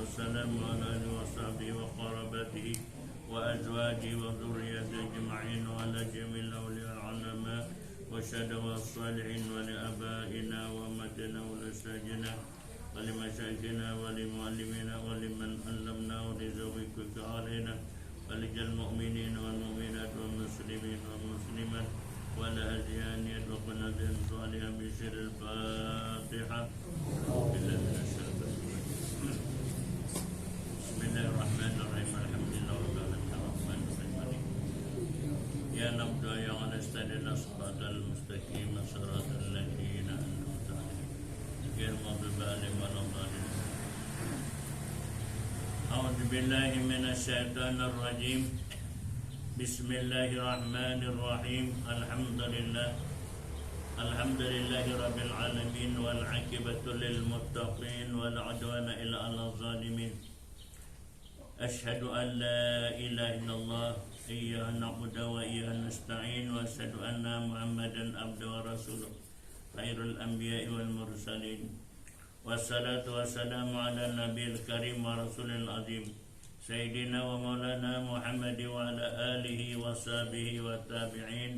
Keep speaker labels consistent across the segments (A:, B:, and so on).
A: وسلم وعلى آله وصحبه وقرابته وأزواجه وذريته أجمعين وعلى جميع الأولياء العلماء والشهداء والصالحين ولآبائنا وأمتنا ولأساتذتنا ولمشايخنا ولمعلمينا ولمن علمنا ولزوجك علينا ولجل المؤمنين والمؤمنات والمسلمين والمسلمات والأديان وقنادين صالحا بشر الفاتحة. بسم الله الرحمن الرحيم. الحمد لله رب العالمين. يا نبدأ يا نستهدنا الصراط المستقيم صراط الذين أنعمت عليهم غير المغضوب عليهم ولا الضالين. أعوذ بالله من الشيطان الرجيم. بسم الله الرحمن الرحيم. الحمد لله رب العالمين والعاقبة للمتقين ولا عدوان إلا على الظالمين. أشهد أن لا إله إلا الله إياه نعبد وإياه نستعين وأشهد أن محمدا عبده ورسوله خير الأنبياء والمرسلين والصلاة والسلام على النبي الكريم ورسول العظيم سيدنا ومولانا محمد وعلى آله وصحبه والتابعين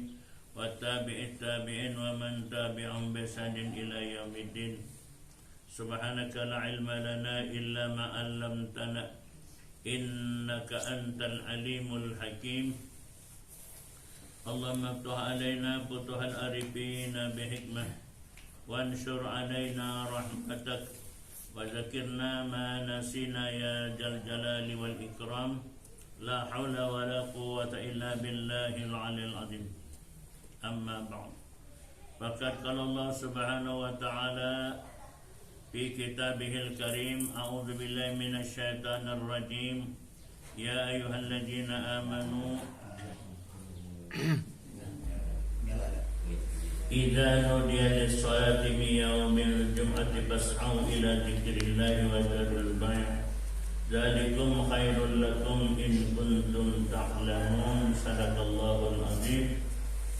A: والتابع التابعين ومن تابعهم بإحسان إلى يوم الدين. سبحانك لا علم لنا إلا ما علمتنا إنك أنت العليم الحكيم. اللهم افتح علينا فتوح العارفين بحكمة وانشر علينا رحمتك وذكرنا ما نسينا يا ذا الجلال والإكرام. لا حول ولا قوة إلا بالله العلي العظيم. أما بعد فقد قال الله سبحانه وتعالى في كتابه الكريم أعوذ بالله من الشيطان الرجيم. يا أيها الذين آمنوا إذا نودي للصلاة من يوم الجمعة فاسعوا إلى ذكر الله وذروا البيع ذلكم خير لكم إن كنتم تعلمون. صدق الله العظيم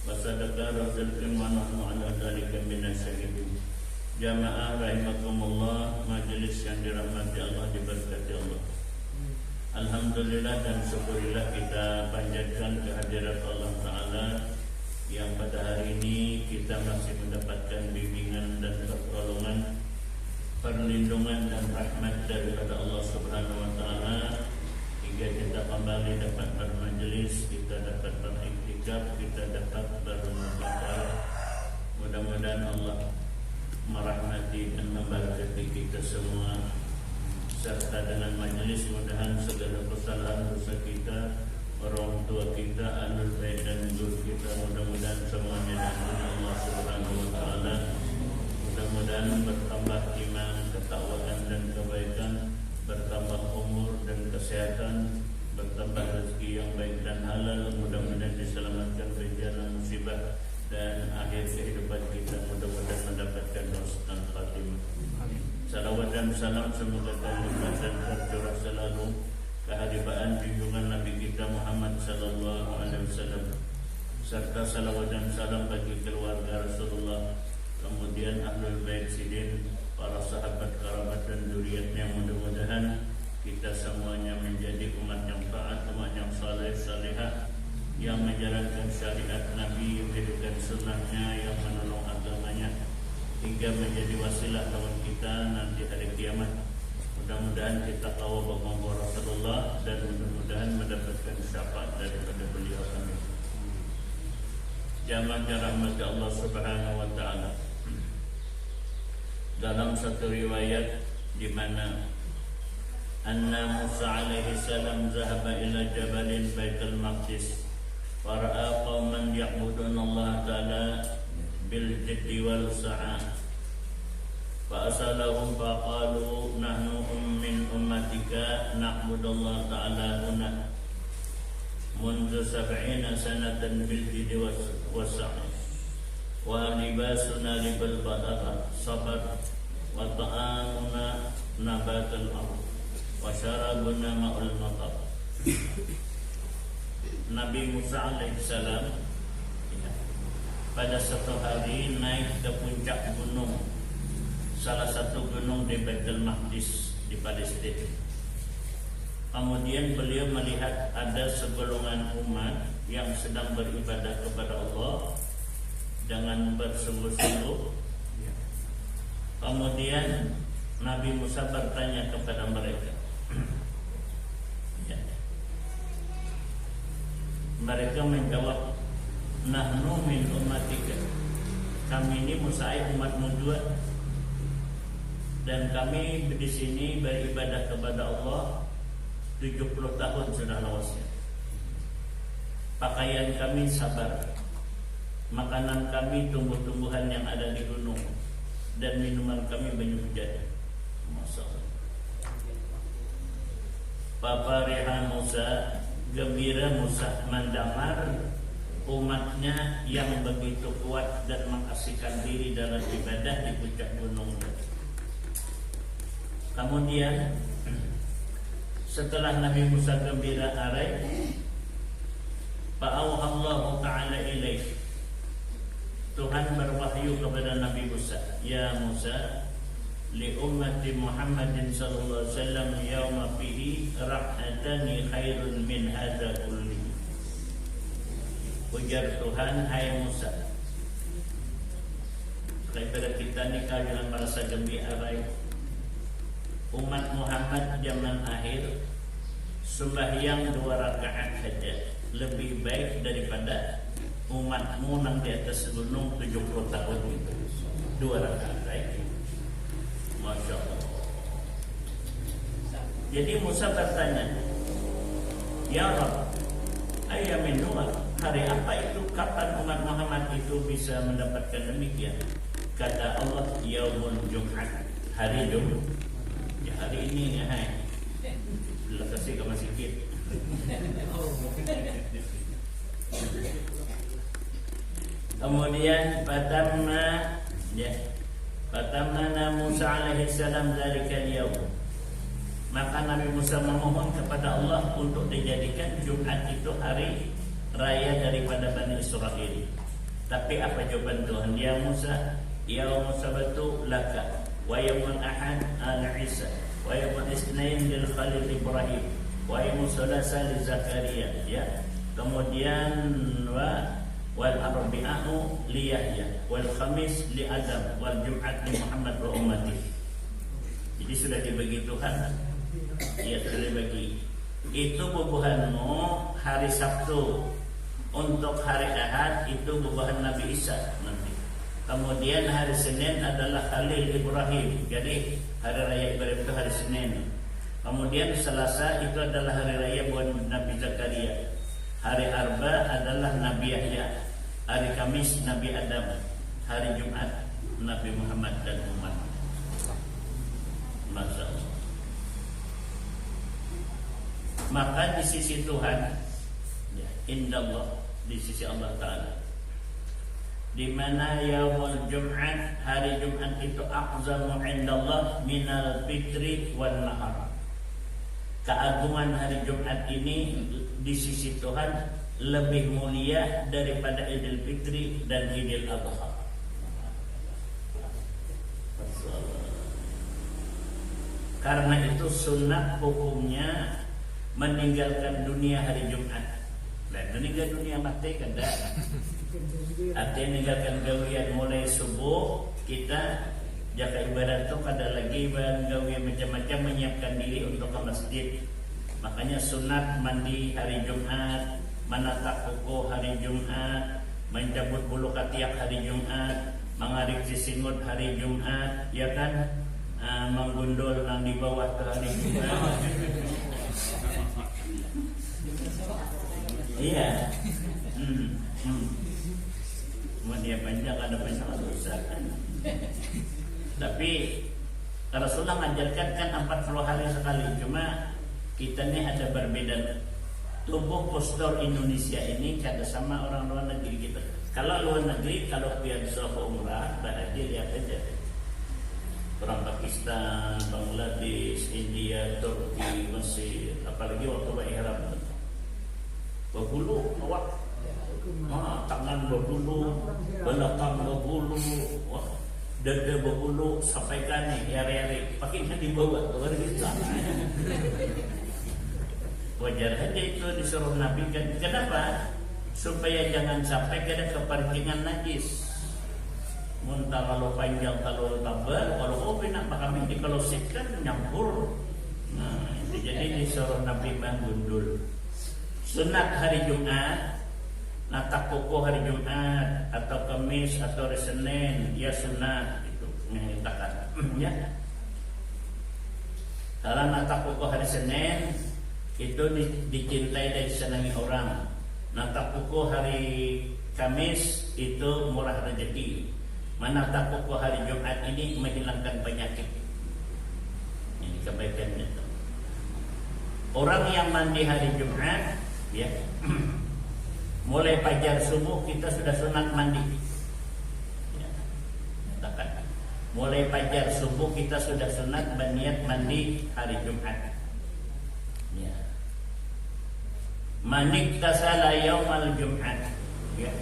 A: وصدق رسولكم ونحن على ذلك من الشاهدين. Jamaah rahimakumullah, majelis yang dirahmati Allah, diberkati Allah. Alhamdulillah dan syukurillah kita panjatkan kehadirat Allah Ta'ala yang pada hari ini kita masih mendapatkan bimbingan dan pertolongan, perlindungan dan rahmat daripada Allah Subhanahu Wa Ta'ala hingga kita kembali dapat bermajelis, kita dapat beriktikaf, kita dapat bermufakat. Mudah-mudahan Allah merahmati dan memberkati kita semua, serta dengan majelis mudahan segala kesalahan dosa kita, orang tua kita, ahlul bait dan guru kita, mudah-mudahan semuanya diampuni Allah Subhanahu Wa Ta'ala. Mudah-mudahan bertambah iman, ketakwaan dan kebaikan, bertambah umur dan kesehatan, bertambah rezeki yang baik dan halal, mudah-mudahan diselamatkan bencana musibah dan akhir kehidupan kita, mudah-mudahan mendapatkan husnul khatimah. Salawat dan salam semoga terlimpah dan tercurah selalu kehadiran junjungan Nabi kita Muhammad sallallahu alaihi wasallam, serta salawat dan salam bagi keluarga Rasulullah, kemudian ahlul bait sidin, para sahabat, kerabat dan zuriatnya. Mudah-mudahan kita semuanya menjadi umat yang taat, umat yang saleh salihah, yang menjalankan syariat Nabi, memberikan sunnahnya, yang menolong agamanya hingga menjadi wasilah lawan kita nanti hari kiamat. Mudah-mudahan kita tahu bahwa Rasulullah dan mudah-mudahan mendapatkan syafaat daripada beliau. Amin. Jamaah rahmat Allah Subhanahu Wa Ta'ala. Dalam satu riwayat di mana anna Musa alaihi salam zahaba ila jabalin Baitul Maqdis wara'a qauman ya'buduna Allah Ta'ala bil jiddi wal sa'a fa asalahum fa qalu nahnu min ummatika na'budu Allah Ta'ala huna mundu 70 sanatan bil jiddi was sa'a wa libasuna libal badara sabar wa ta'amuna nabatul ardh wa syarabuna ma'ul matar. Nabi Musa alaihissalam pada satu hari naik ke puncak gunung, salah satu gunung di Baitul Maqdis di Palestina. Kemudian beliau melihat ada segolongan umat yang sedang beribadah kepada Allah dengan bersungguh-sungguh. Kemudian Nabi Musa bertanya kepada mereka. Mereka menjawab, nahnu min ummatika. Kami ini Musa umatmu juga, dan kami di sini beribadah kepada Allah 70 tahun sudah lewasnya. Pakaian kami sabar, makanan kami tumbuh-tumbuhan yang ada di gunung, dan minuman kami banyu hujan. Masya Allah. Fafariha Musa, gembira Musa mendengar umatnya yang begitu kuat dan mengasihkan diri dalam ibadah di puncak gunung. Kemudian setelah Nabi Musa gembira arai, fa'auhallahu ta'ala ilaih, Tuhan berwahyu kepada Nabi Musa, ya Musa, li ummati Muhammadin sallallahu alaihi wasallam yauma fihi rahmatani khairun min hadza kulli. Ujar Tuhan, hai Musa, daripada kita ni kau yang merasa gembira, umat Muhammad zaman akhir sembahyang 2 rakaat saja lebih baik daripada umatmu yang di atas gunung 70 tahun itu. 2 rakaat baik. Masya Allah. Jadi Musa bertanya, ya Rabb, ayamin Nuh, hari apa itu, kapan umat Muhammad itu bisa mendapatkan demikian? Kata Allah, yaumul Jum'at, hari Jumat. Ya hari ini ya, hai. Bila kasih kamu sikit. Kemudian Fatamna Musa alaihi salam dzalika al-yaum. Maka Nabi Musa memohon kepada Allah untuk dijadikan Jumat itu hari raya daripada Bani Israel. Tapi apa jawaban Tuhan? Ya Musa, yaumul sabtu laka, wa yaumul ahad al-Isa, wa yaumul isnain lil Khalil Ibrahim, wa yaumul salasa li Zakaria. Ya. Kemudian wal arbi'u li Yahya, wal khamis li Adam, wal Jum'at li Muhammad wa ummati. Jadi sudah dibagi Tuhan. Ya sudah dibagi. Itu bubuhanmu hari Sabtu. Untuk hari Ahad itu bubuhan Nabi Isa nanti. Kemudian hari Senin adalah Khalil Ibrahim. Jadi hari raya Ibrahim itu hari Senin. Kemudian Selasa itu adalah hari raya buat Nabi Zakaria. Hari Arba adalah Nabi Yahya. Hari Kamis Nabi Adam. Hari Jumat Nabi Muhammad dan umat. Masya Allah. Maka di sisi Tuhan, ya, indallah, di sisi Allah Ta'ala, di mana yaumul Jum'at, hari Jumat itu a'zamu indallah minal fitri wan nahar. Keagungan hari Jumat ini di sisi Tuhan lebih mulia daripada Idul Fitri dan Idul Adha. Karena itu sunnah hukumnya meninggalkan dunia hari Jumat. Dan meninggal dunia mati kada. Artinya meninggalkan gawian mulai subuh, kita jaga ibadat itu kada lagi gawian macam-macam, menyiapkan diri untuk ke masjid. Makanya sunat mandi hari Jumat, menatap kuku hari Jumat, mencabut bulu ketiak hari Jumat, mengarik sisingut hari Jumat, ya kan? Menggundul yang di bawah ke hari Jumat. Iya. Dia panjang ada banyak dosa. Tapi Rasulullah mengajarkan kan 40 hari sekali. Cuma kita ini ada berbeda. Tubuh postur Indonesia ini kada sama orang luar negeri kita. Kalau luar negeri, kalau biasa umrah, berarti lihat aja. Orang Pakistan, Bangladesh, India, Turki, Mesir, apalagi waktu ihram. Berbulu, awak. Tangan berbulu, belakang berbulu, dada berbulu, sampaikan nih hari-hari pakainya dibawa keluar kita. Fajar aja itu disuruh Nabi kan. Kenapa? Supaya jangan sampai ada keparkingan najis. Muntah kalau panjang kalau tebal, kalau kopi nak kami di kalau sikkan nyampur. Nah, itu jadi disuruh Nabi menggundul. Sunat hari Jumat, natak kuku hari Jumat atau Kamis atau hari Senin, ya sunat itu menyatakan. Ya. Kalau natak kuku hari Senin itu dicintai dan disenangi orang. Natak kuku hari Kamis itu murah rezeki. Menatap kuku hari Jumat ini menghilangkan penyakit. Ini kebaikannya. Orang yang mandi hari Jumat, ya, mulai fajar subuh kita sudah sunat mandi. Ya, katakan, mulai fajar subuh kita sudah sunat berniat mandi hari Jumat. Ya. Manik tasala yaumal Jumat. Ya.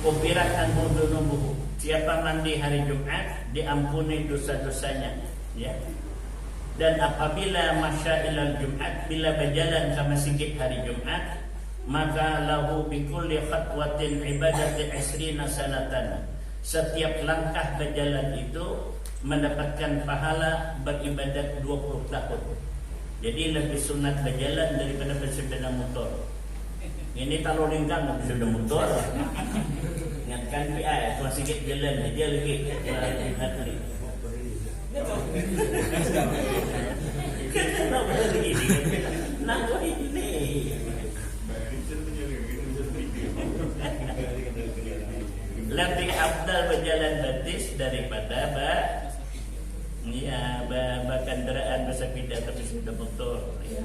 A: Kubirat anhu dunubuhu. Siapa mandi hari Jumat diampuni dosa-dosanya, ya. Dan apabila masyailal Jumat, bila berjalan ke masjid hari Jumat, maka lahu bikulli khatwatin ibadati 20 sanatan. Setiap langkah berjalan itu mendapatkan pahala beribadat 20 tahun. Jadi lebih sunat berjalan daripada bersepeda motor. Ini kalau lingkang bersepeda motor. Ingatkan PI, cuma sikit jalan dia lagi hati. Kenapa lagi ini? Kenapa ini? Lebih afdal berjalan batis daripada kendaraan bersepeda tapi sudah motor. Ya.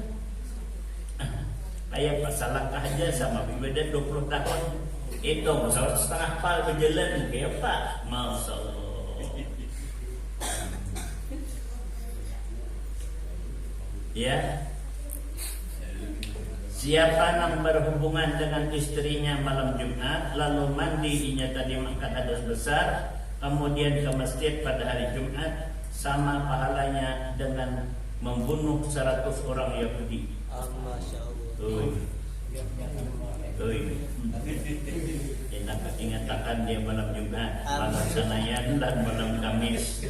A: Kayak pasal langkah aja sama ibadah 20 tahun. Itu masalah setengah pal berjalan kayak apa? Masya Allah. Ya. Siapa yang berhubungan dengan istrinya malam Jumat lalu mandi inya tadi makan hadas besar kemudian ke masjid pada hari Jumat sama pahalanya dengan membunuh 100 orang Yahudi. Masya Allah. Enak ingatakan dia malam Jumat, malam Senayan dan malam Kamis.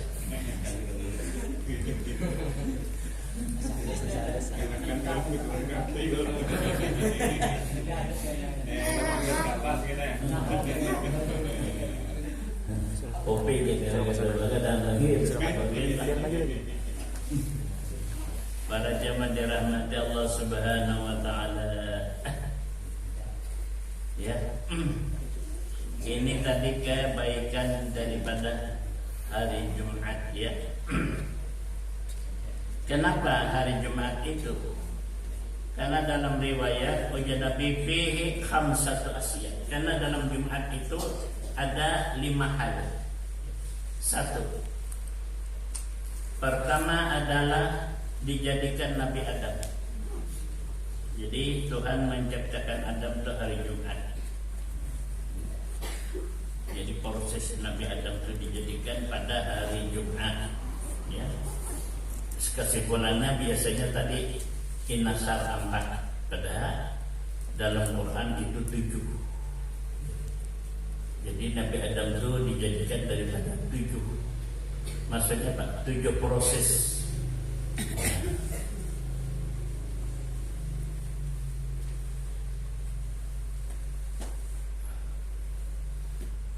A: Kopi pada zaman dirahmati Allah Subhanahu wa taala. Ya. Ini tadi kebaikan daripada hari Jumat, ya. Kenapa hari Jumat itu? Karena dalam riwayat wajada fihi khamsatu asya. Karena dalam Jumat itu ada 5 hal. 1. Pertama adalah dijadikan Nabi Adam. Jadi Tuhan menciptakan Adam itu hari Jumat. Jadi proses Nabi Adam itu dijadikan pada hari Jumat. Ya. Kesimpulannya biasanya tadi inasar 4, padahal dalam Quran itu 7. Jadi Nabi Adam itu dijadikan daripada 7. Maksudnya Pak, 7 proses.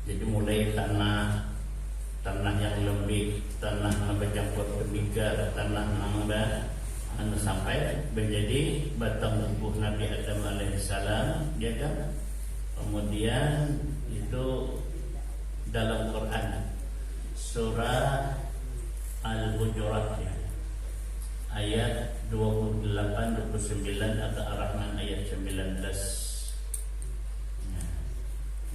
A: Jadi mulai tanah yang lembik, tanah yang bercampur kemiga, tanah yang sampai menjadi batang tubuh Nabi Adam alaihissalam, ya kan? Kemudian itu dalam Quran surah Al-Hujurat, ya, ayat 28-29 atau Ar-Rahman ayat 19.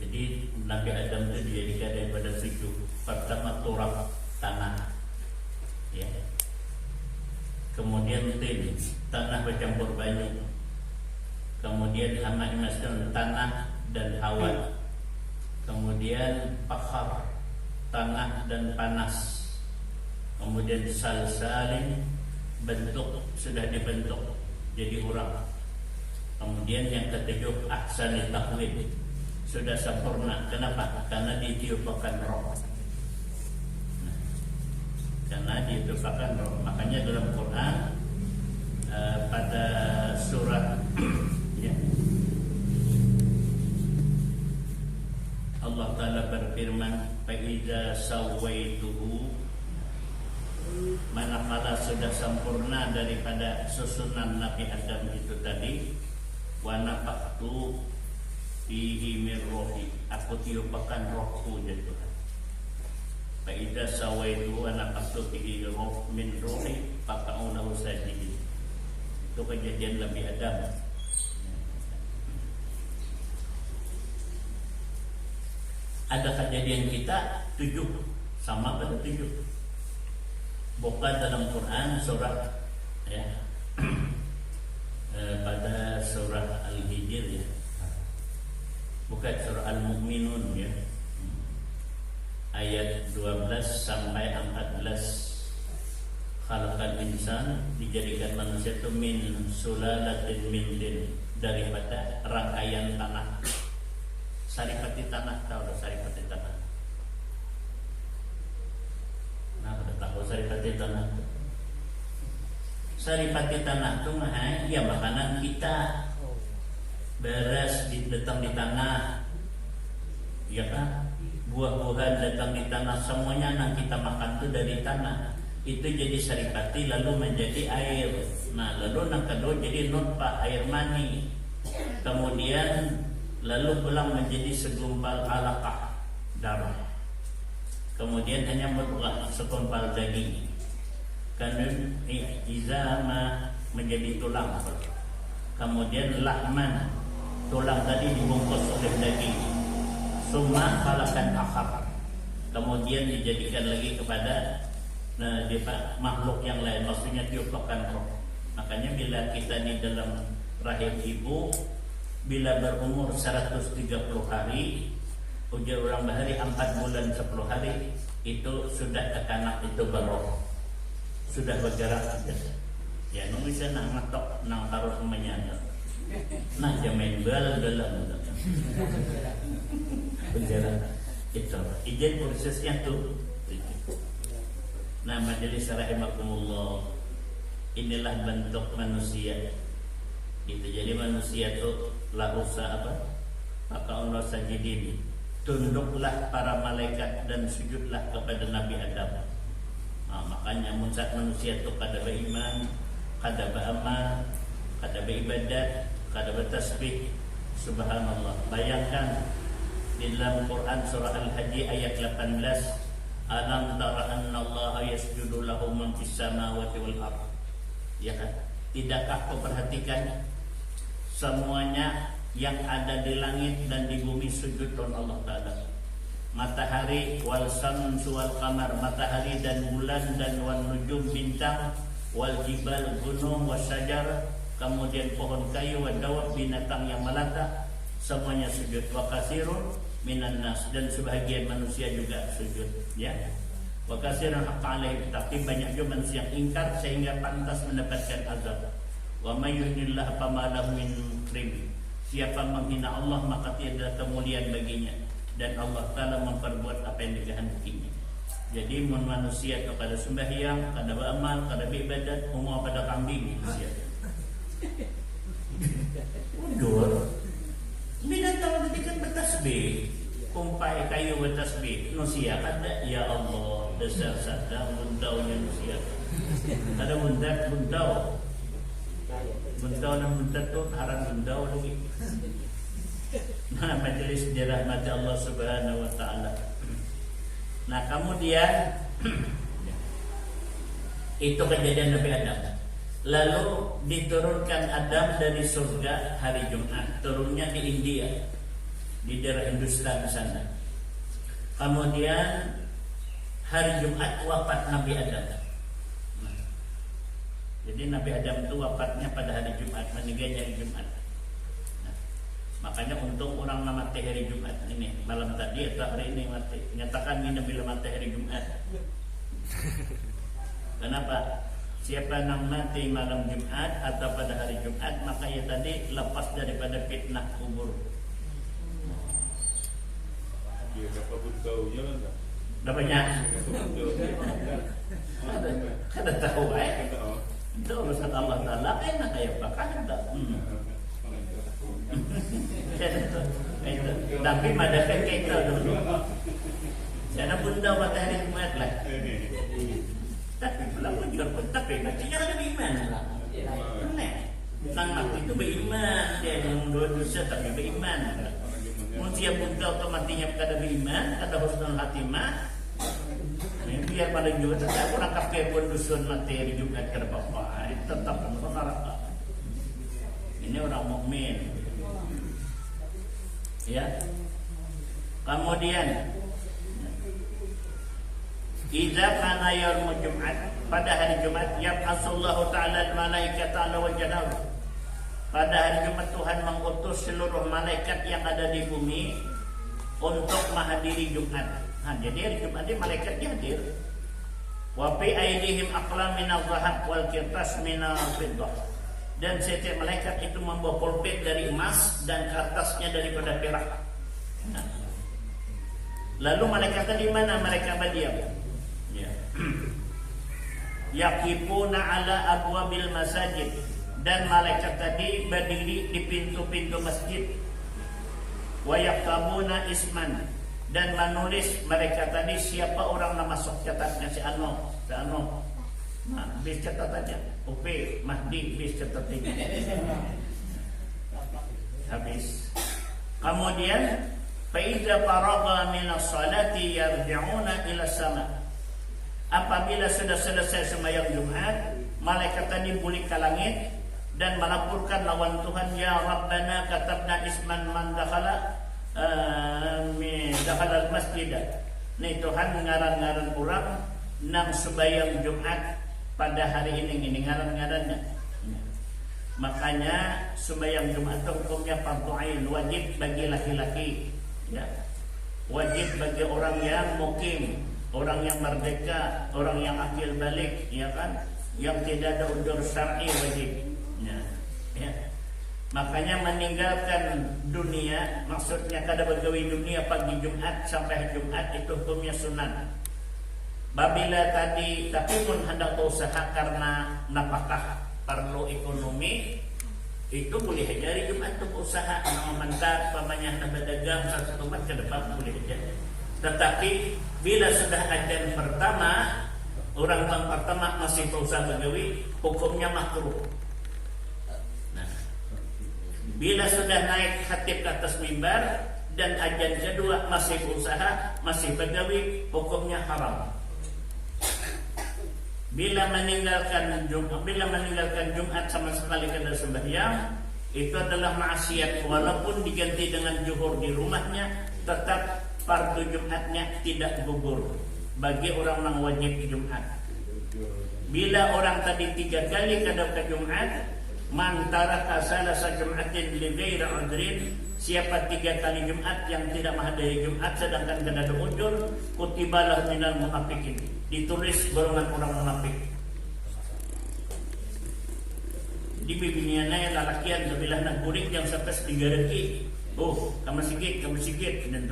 A: Jadi Nabi Adam itu dijadikan daripada 7. Pertama turab, tanah, ya. Kemudian tin, tanah bercampur banyu. Kemudian hama imaskan, tanah dan hawa. Kemudian pakhar, tanah dan panas. Kemudian salsalin, bentuk sudah dibentuk jadi orang. Kemudian yang ketujuh ahsanit takwid, sudah sempurna. Kenapa? Karena ditiupkan roh. Karena ditiupkan roh. Makanya dalam Quran pada surat ya, Allah Ta'ala berfirman, "Faiza sawaituhu," manakala sudah sempurna daripada susunan Nabi Adam itu tadi, "wa nafaktu fihi min rohi," aku tiupkan rohku ya Tuhan. Faiza sawaituhu wa nafaktu fihi min rohi faka'unahu sajidin. Itu kejadian Nabi Adam. Ada kejadian kita 7 sama pada 7. Bukan dalam Quran surah ya pada surah Al-Hijr ya. Bukan surah Al-Mu'minun ya. Ayat 12 sampai 14. Khalaqal insan, dijadikan manusia itu min sulalatin min tin, daripada rangkaian tanah. Saripati tanah, tahu dah saripati tanah? Nah, pada tahu saripati tanah? Saripati tanah itu mah ya makanan kita. Beras datang di tanah, ya kan? Buah-buahan datang di tanah, semuanya yang kita makan itu dari tanah. Itu jadi saripati lalu menjadi air. Nah, lalu yang kedua jadi nutfah, air mani. Kemudian lalu pulang menjadi segumpal alaqah, darah. Kemudian hanya mudghah, segumpal daging. Kemudian izama, menjadi tulang. Kemudian lahman, tulang tadi dibungkus oleh daging. Summa khalakan akhar, kemudian dijadikan lagi kepada makhluk yang lain, maksudnya tiupkan roh. Makanya bila kita di dalam rahim ibu, bila berumur 130 hari, ujar orang bahari 4 bulan 10 hari, itu sudah anak itu beroh, sudah bergerak. Ya, nu bisa nang ngetok nang taruh menyana. Nah, jamin bal dalam bergerak itu. Izin prosesnya tuh. Nah, majelis rahimakumullah, inilah bentuk manusia. Itu jadi manusia itu larusa apa? Maka Allah sajidin, tunduklah para malaikat dan sujudlah kepada Nabi Adam. Nah, makanya manusia itu kada beriman, kada beramal, kada beribadat, kada bertasbih. Subhanallah. Bayangkan di dalam Quran surah Al-Hajj ayat 18, alam tara anna Allah yasjudu lahu man fis samawati wal ardh. Ya kan? Tidakkah kau perhatikan semuanya yang ada di langit dan di bumi sujud kepada Allah Ta'ala. Matahari wal samsu wal qamar, matahari dan bulan dan wal nujum bintang, wal jibal gunung wasyajar, kemudian pohon kayu, wadawab binatang yang melata, semuanya sujud. Wa katsirun minan nas, dan sebahagian manusia juga sujud ya. Wa katsirun haqqa alaihi, tapi banyak juga manusia yang ingkar sehingga pantas mendapatkan azab. Wa may yuhdillahu fama lahu min mukrim, siapa menghina Allah maka tiada kemuliaan baginya, dan Allah Ta'ala memperbuat apa yang dikehendakinya. Jadi manusia kepada sembahyang, kada beramal, kada beribadat, umum pada kambing manusia. Mundur. Binatang tadi kan bertasbih, kumpai kayu bertasbih. Manusia kada, ya Allah, dasar sadang bundaunya manusia. Kada bundau. Bundau dan bundau tu haram bundau lagi. Nah, majelis dirahmati Allah Subhanahu wa Ta'ala. Nah, kemudian itu kejadian Nabi Adam. Lalu diturunkan Adam dari surga hari Jumat, turunnya di India, di daerah Hindustan sana. Kemudian hari Jumat wafat Nabi Adam. Nah, jadi Nabi Adam itu wafatnya pada hari Jumat, meninggalnya hari Jumat. Nah, makanya untung orang mati hari Jumat ini, malam tadi atau hari ini mati. Nyatakan ini bila mati hari Jumat. Kenapa? siapa yang mati malam Jumat atau pada hari Jumat, maka ia tadi lepas daripada fitnah kubur.
B: Dia dapat pun tahu je lah tak?
A: Dah banyak. Kada tahu itu urusan Allah Ta'ala. Enak kayak apa? Kada. Tapi madahkan kita dulu. Sana bunda matahari Jumat lah. Tapi belum jujur pun tapi nanti jangan lebih iman lah. Nang mati itu beriman, dia yang dua dosa tapi beriman. Manusia bunda otomatisnya kada beriman, kada husnul khatimah. Biar pada juga tetap orang kafir pun dusun materi Jumat kada apa-apa, tetap neraka. Ini orang mukmin. Ya. Kemudian idza kana yaumul Jumat, pada hari Jumat yab'atsullahu ta'ala al-malaikata 'ala wajhihi. Pada hari Jumat Tuhan mengutus seluruh malaikat yang ada di bumi untuk menghadiri Jumat. Nah, jadi hari Jumat ini malaikat hadir. Wa fi aidihim aqlam min al-dhahab wal qirtas min al-fiddah. Dan setiap malaikat itu membawa pulpen dari emas dan kertasnya daripada perak. Nah. Lalu malaikat di mana mereka berdiam? Ya. Yaqifuna ala abwabil masajid, dan malaikat tadi berdiri di pintu-pintu masjid. Wa yaktabuna isman, dan menulis mereka tadi siapa orang yang masuk catatnya si Ano. Nah, bis catatannya UP Mahdi bis catatannya. Habis. Kemudian fa'idza faragha min as-salati yarji'una ila sama. Apabila sudah selesai sembahyang Jumat, malaikat tadi balik ke langit dan melaporkan lawan Tuhan, ya Rabbana katabna isman man dakhala al-masjid. Nih Tuhan ngaran-ngaran orang nang sembahyang Jumat pada hari ini ngaran-ngarannya. Makanya sembahyang Jumat itu hukumnya fardhu ain, wajib bagi laki-laki, ya. Wajib bagi orang yang mukim, orang yang merdeka, orang yang akil balik, ya kan, yang tidak ada udzur syar'i wajib. Ya. Makanya meninggalkan dunia, maksudnya kada begawi dunia pagi Jumat sampai Jumat itu hukumnya sunat. Babila tadi tapi pun hendak usaha karena nafkah perlu ekonomi, itu boleh aja hari Jumat untuk usaha memantar pamannya berdagang satu tempat ke depan boleh aja. Tetapi bila sudah adzan pertama, orang pertama masih berusaha begawi, hukumnya makruh. Nah, bila sudah naik khatib ke atas mimbar dan adzan kedua masih berusaha, masih begawi, hukumnya haram. Bila meninggalkan Jumat sama sekali kada sembahyang, itu adalah maksiat, walaupun diganti dengan zuhur di rumahnya, tetap fardu Jumatnya tidak gugur bagi orang yang wajib Jumat. Bila orang tadi 3 kali kada ke Jumat, man taraka salasa Jumatin li ghairi udrin, siapa 3 kali Jumat yang tidak menghadiri Jumat sedangkan kada ada udzur, kutibalah minal munafiqin, ditulis golongan orang munafik. Di bibinya yang lalakian sebelah nak guring jam 11 3 reki. Oh, kamu sikit dan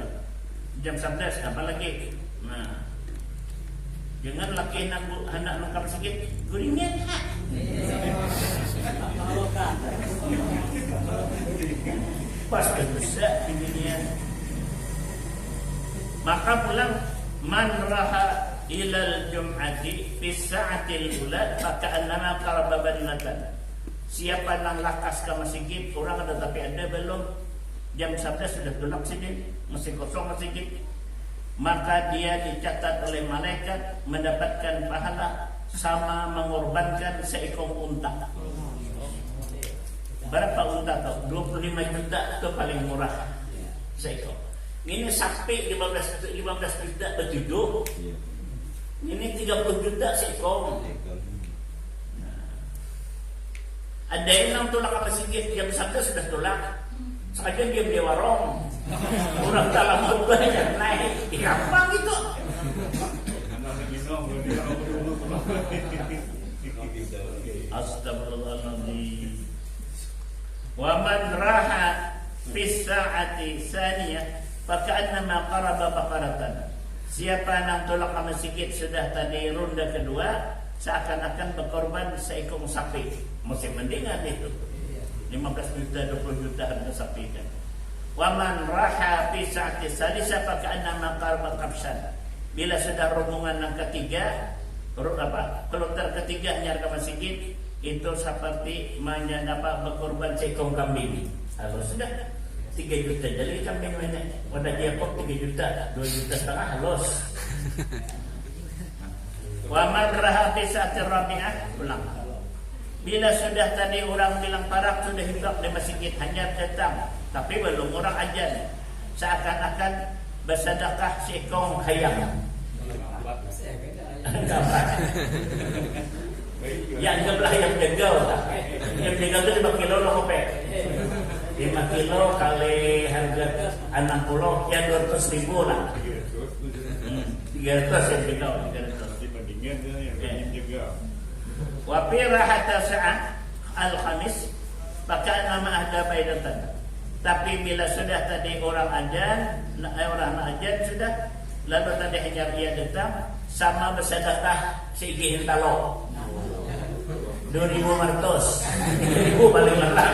A: jam 11 apa lagi? Nah, jangan laki hendak lengkap sikit guringnya. Pas kebesak bibinya. Maka pulang man raha ilal jum'ati fi sa'atil ula faka'annama qaraba badnatan. Siapa yang lakas ke masjid, orang ada tapi ada belum jam 11 sudah gelap sini, masih kosong masjid, maka dia dicatat oleh malaikat mendapatkan pahala sama mengorbankan seekor unta. Berapa unta tuh? 25 juta itu paling murah seekor. Ini sapi 15 juta betujuh. Ini 30 juta seekor. Ada yang tolak apa sedikit, jam 11 sudah tolak. Sekalian dia beli warung. Orang dalam banyak naik. Gampang gitu. Astagfirullahaladzim. Wa man raha fi sa'ati saniyah faka'annama qaraba baqaratan. Siapa yang tolak ke masjid sudah tadi ronda kedua, seakan-akan berkorban seekor sapi. Masih mendingan itu. 15 juta, 20 juta harga sapi kan. Wa man raha fi sa'ati salisa faka'annama qaraba qabsan. Bila sudah rombongan yang ketiga, kloter ketiga nyar ke masjid, itu seperti berkorban seekor kambing. Kalau sudah 3 juta jadi kambing banyak. Pada dia kok 3 juta, 2 juta setengah los. Wa man raha fi sa'ati rabi'ah pulang. Bila sudah tadi orang bilang parak sudah hidup di masjid hanya datang, tapi belum orang ajan, seakan-akan bersedekah seekor hayam. Yang jumlah yang tegal, yang tegal itu 5 kilo loh kope. 5 kilo kali harga 60, yang 200.000 lah. 300 yang tegal, 300.
B: Dibandingkan dengan yang juga.
A: Wafi rahata sa'ah al-khamis maka nama ahda baidatan. Tapi bila sudah tadi orang ajan sudah, lalu tadi hanya dia datang sama bersedekah seigi hintalo 2.500 3.000 paling larang.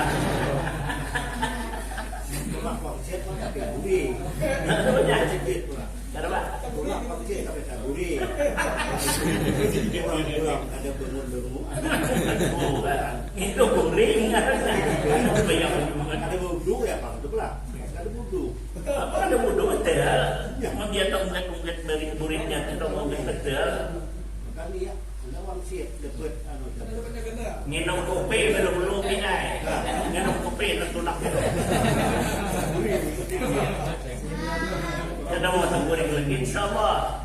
A: Itu guring ada budu ya Pak, betul lah. Ada budu. Apa ada budu betul? Memang dia tak unglet dari buringnya tidak unglet betul. Kali ya, lawan siap dapat minum kopi belum pinai. Minum kopi tertulak. Kita mau guring lagi insyaallah.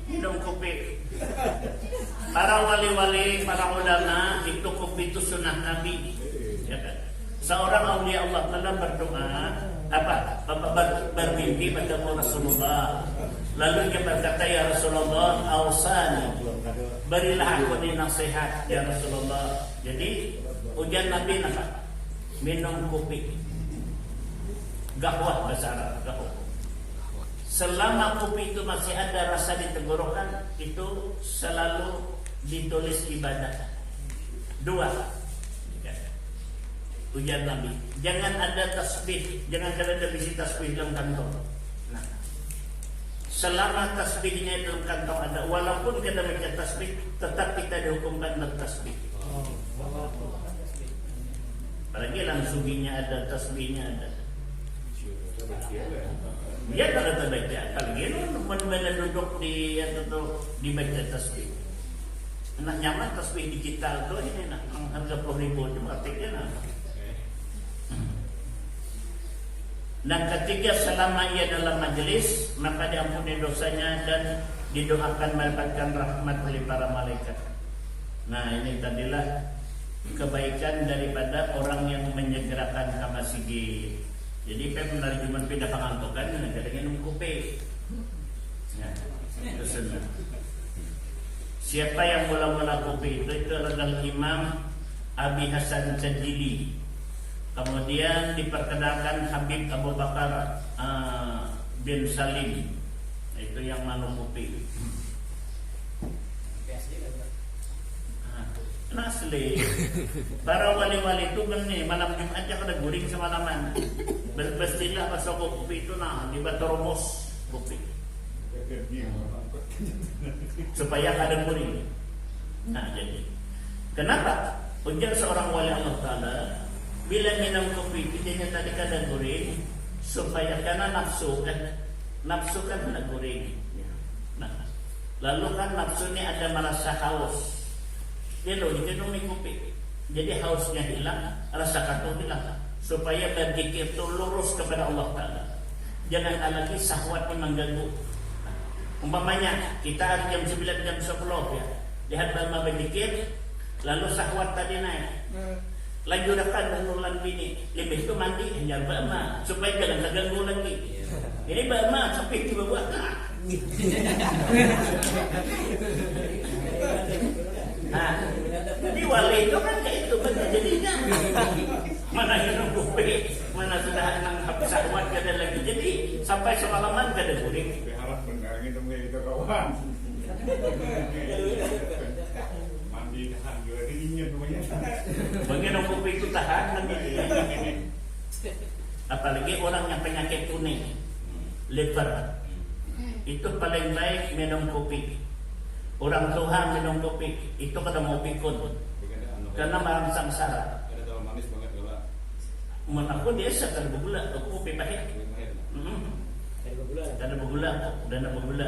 A: Minum kopi. Para wali-wali, para ulama itu kopi itu sunnah Nabi. Ya kan? Seorang aulia Allah dalam berdoa bermimpi bertemu Rasulullah. Lalu dia berkata, ya Rasulullah, ausani, berilah aku ni nasihat ya Rasulullah. Jadi ujian Nabi apa? Minum kopi. Gahwah bahasa Arab, gahwah. Selama kopi itu masih ada rasa di tenggorokan, itu selalu ditulis ibadah. 2. Ujian Nabi, jangan ada tasbih, jangan ada bisi tasbih dalam kantong. Nah, selama tasbihnya dalam kantong ada, walaupun kita baca tasbih, tetap kita dihukumkan bertasbih. Apalagi langsunginya ada, tasbihnya ada. Dia tak ada baca. Kalau gitu, mana duduk di baca tasbih. Nak nyaman tasbih digital tu ini nak harga 10.000 cuma artinya nak. Dan ketiga, selama ia dalam majlis, maka diampuni dosanya dan didoakan mendapatkan rahmat oleh para malaikat. Nah, ini tadilah kebaikan daripada orang yang menyegerakan ke masjid. Jadi menarik cuma pindah pengantokan, kadang-kadang minum kopi. Ya, itu senang. Siapa yang mula-mula kopi itu adalah Imam Abi Hasan Sajili. Kemudian diperkenalkan Habib Abu Bakar bin Salim. Itu yang manum kopi. Asli. Para wali-wali itu kan nih malam Jumat aja kada guring semalaman. Berpastilah pasok kopi itu di batoromos kopi. Supaya kada guring. Nah, jadi kenapa? Ujar seorang wali Allah Ta'ala, bila minum kopi itu dia tadi kada guring supaya karena nafsu kan kada guring. Nah, lalu kan nafsu ini ada merasa haus. Dia minum kopi, jadi hausnya hilang, rasa kantuk hilang, supaya berzikir itu lurus kepada Allah Ta'ala. Jangan lagi syahwatnya mengganggu. Umpamanya kita jam 9 jam 10 ya, lihat lama berzikir, lalu syahwat tadi naik. Lagi udakan nurulan bini, lebih itu mandi hanya bama supaya jangan terganggu lagi. Ini bama sampai tiba buat Jadi wali itu kan kayak itu benar jadinya. Mana minum kopi, mana sudah nangkap syahwat kada lagi. Jadi sampai semalaman kada boleh.
B: Berharap benar gitu kayak kawan. Mandi tahan juga dingin namanya.
A: Menginum kopi itu tahan nanti. Apalagi orang yang penyakit kuning, liver, itu paling baik minum kopi. Orang tua minum kopi itu kada mau pikun, karena merangsang saraf.
B: Ada terlalu manis banget gula.
A: Menurut aku dia sekar bergula, kopi pahit. Kada bergula, dan bergula.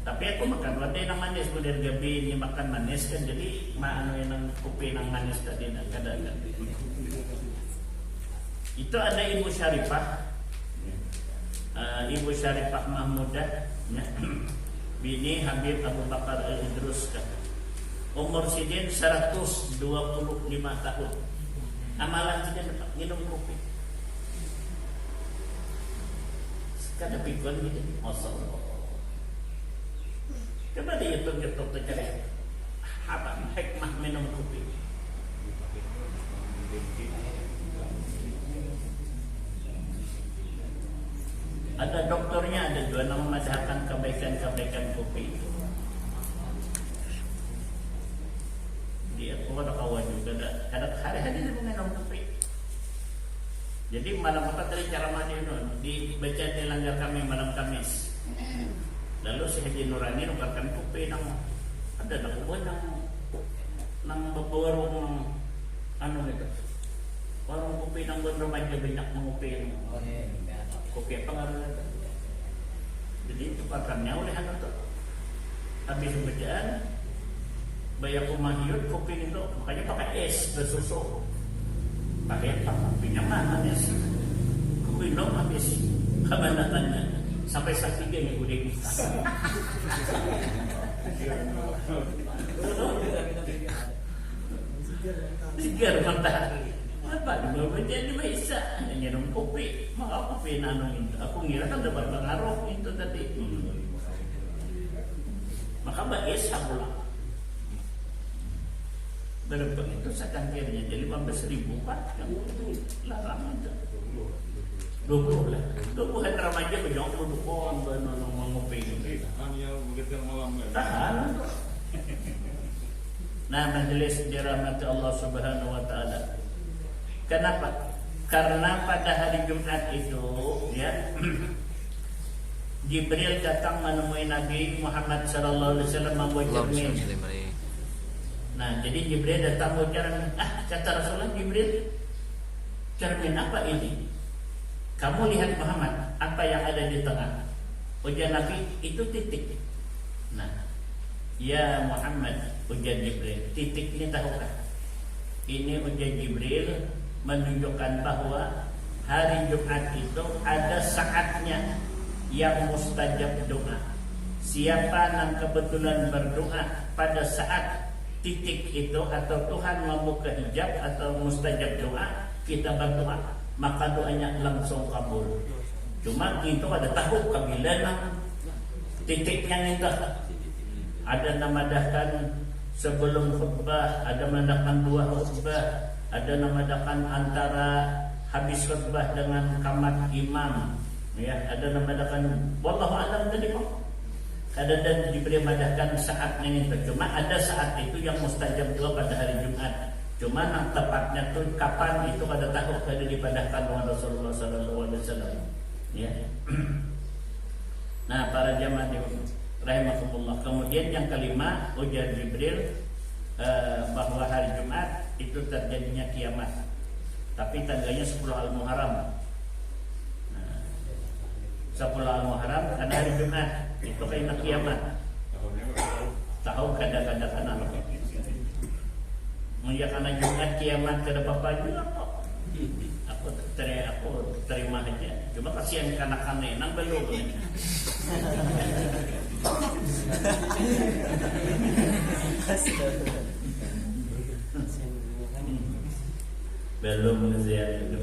A: Tapi aku makan roti yang manis, kemudian gabi ini makan manis kan, jadi maano yang kopi yang manis tadi nak kada. Itu ada Ibu Syarifah, Ibu Syarifah Mahmudah, bini Habib Abu Bakar Al-Idrus, umur sidin 125 tahun. Amalan sidin minum kopi. Kada pikun gitu, masyaallah. Coba di YouTube cari apa hikmah minum kopi. Ada dokternya, ada dua nama mazhabkan kebaikan-kebaikan kopi itu. Dia ada kawan juga, ada hari-hari dia minum kopi. Jadi malam apa tadi cara mandi itu dibaca di langgar kami malam Kamis. Lalu si Haji Nurani nukarkan kopi nang ada nakubon nang warung anu itu. Warung kopi nang bon remaja banyak mengopi. Kopi apa ngaranna? Jadi tukarkannya oleh anu tuh. Habis bacaan bayar kumahiut kopi itu makanya pakai es bersusu. Pakai apa? Kopinya mana es? Kopi nom habis kabanatannya sampai saktiga nih gudeg. Sigar mantap. Apa dua jadi bisa minum kopi, mau kopi nano itu. Aku ngira kan dapat pengaruh itu tadi. Maka baes pulang. Berapa itu secangkirnya jadi 15.000 Pak yang itu larang aja. 20 lah. 20 hari remaja bejong dukun banono ngopi gitu.
B: Hanya begitu malam ya.
A: Tahan. Nah, majelis dirahmati Allah Subhanahu wa taala. Kenapa? Karena pada hari Jumat itu ya Jibril datang menemui Nabi Muhammad sallallahu alaihi wasallam membawa cermin. Nah, jadi Jibril datang membawa cermin. Kata Rasulullah, Jibril, cermin apa ini? Kamu lihat Muhammad, apa yang ada di tengah? Ujar Nabi, itu titik. Nah, ya Muhammad, ujar Jibril, titik ini tahukah? Ini ujar Jibril menunjukkan bahwa hari Jumat itu ada saatnya yang mustajab doa. Siapa yang kebetulan berdoa pada saat titik itu atau Tuhan membuka hijab atau mustajab doa, kita berdoa, maka doanya langsung kabul. Cuma itu ada tahu kabilan titiknya itu. Ada namadahkan sebelum khutbah, ada menandakan dua khutbah, ada namadahkan antara habis khutbah dengan qamat imam, ya, ada namadahkan wallahu a'lam tadi kok. Ada dan diberi madahkan saatnya itu. Cuma ada saat itu yang mustajab doa pada hari Jumat. Cuma yang tepatnya tuh kapan itu ada tahu kada dipadahkan oleh Rasulullah sallallahu alaihi wasallam. Ya. Nah, para jamaah rahimakumullah. Kemudian yang kelima, ujar Jibril bahwa hari Jumat itu terjadinya kiamat. Tapi tanggalnya 10 Al-Muharram. Nah, 10 Al-Muharram kan hari Jumat, itu kayak kiamat. Tahu kadang-kadang anak. Menjak anak Jumat kiamat ke depan juga kok. Aku terima aja. Cuma kasihan kanak-kanak nang belum. Belum usia itu.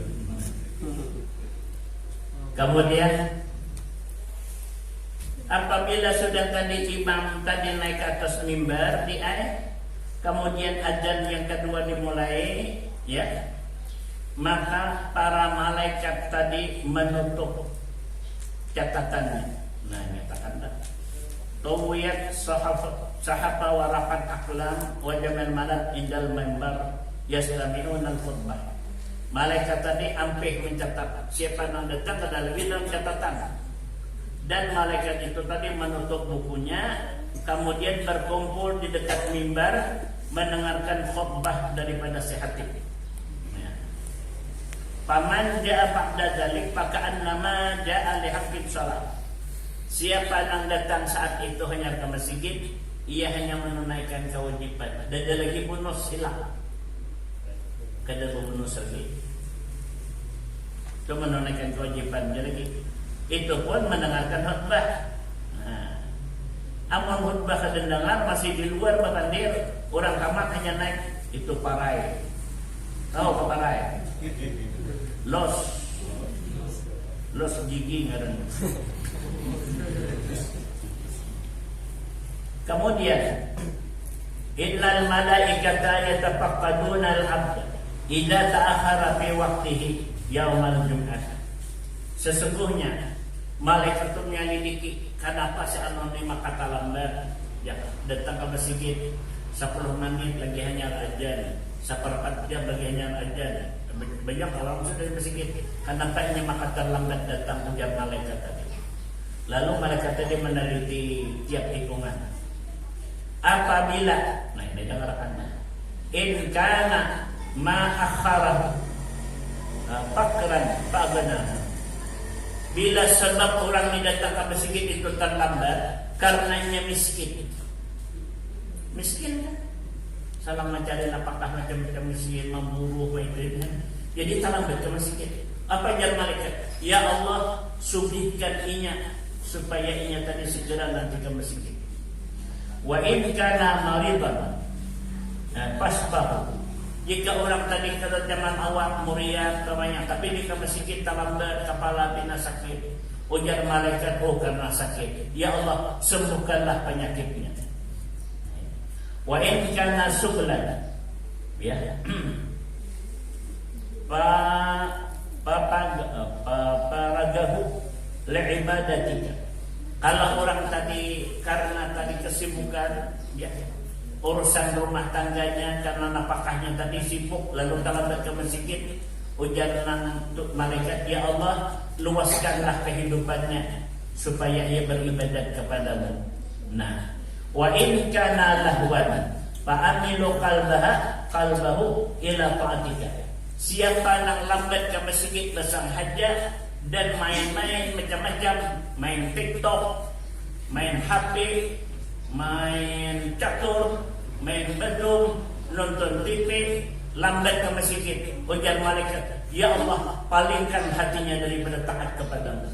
A: Kemudian apabila sudah tadi imam tadi naik ke atas mimbar di ayat kemudian azan yang kedua dimulai, ya, maka para malaikat tadi menutup catatannya. Nah, nyatakan dah. Tawiyat sahafa warafat aklam wa jamal malak indal member yastami'una al-khutbah. Malaikat tadi ampih mencatat siapa yang datang ke dalam catatan. Dan malaikat itu tadi menutup bukunya, kemudian berkumpul di dekat mimbar mendengarkan khutbah daripada si Hatib. Ya. Paman ja'a ba'da dzalik faka'annama ja'a li haqqin shalah. Siapa yang datang saat itu hanya ke masjid, ia hanya menunaikan kewajiban. Ada lagi bonus silang. Kada bonus lagi. Itu menunaikan kewajiban lagi. Itu pun mendengarkan khutbah. Nah, amun khutbah kedengar masih di luar bakandir, orang kamar hanya naik itu parai. Tahu apa parai? Los gigi ngaran. Kemudian innal malaikata yatafaqqaduna al-'abd idza ta'akhkhara fi waqtihi yaumal jum'ah. Sesungguhnya malaikat itu menyelidiki kenapa si anonim kata lambat, ya, datang ke masjid 10 menit lagi hanya azan, 1/4 jam lagi hanya azan. Banyak orang masuk dari masjid, kenapa ini maka terlambat datang ujar malaikat tadi. Lalu malaikat tadi meneliti tiap hitungan. Apabila, nah ini dengarkan, in kana ma akhara fakran fa'bana. Bila sebab orang yang datang ke masjid itu terlambat karenanya miskin. Miskin kan? Salah mencari apakah macam-macam miskin, memburu, macam-macam. Jadi terlambat ke masjid. Apa jar malaikat? Ya Allah, subihkan inya supaya inya tadi segera nanti ke masjid. Wa in kana maridan fasbahu. Jika orang tadi kalau zaman awal muriat banyak, tapi di ke masjid terlambat, kepala bina sakit, ujar malaikat, oh karena sakit, ya Allah sembuhkanlah penyakitnya. Wa in kana suglan, ya, paragahu li'ibadatika. Kalau orang tadi karena tadi kesibukan, ya, urusan rumah tangganya karena nafkahnya tadi sibuk, lalu terlambat ke masjid, ujar untuk malaikat, ya Allah luaskanlah kehidupannya supaya ia beribadat kepadamu. Nah, wa in kana lahwan fa amilu qalbahu ila ta'atika. Siapa yang lambat ke masjid bersang hajat dan main-main macam-macam, main TikTok, main HP, main catur, main bedung, nonton TV, lambat ke masjid, ujar malaikat, ya Allah palingkan hatinya daripada taat kepadamu.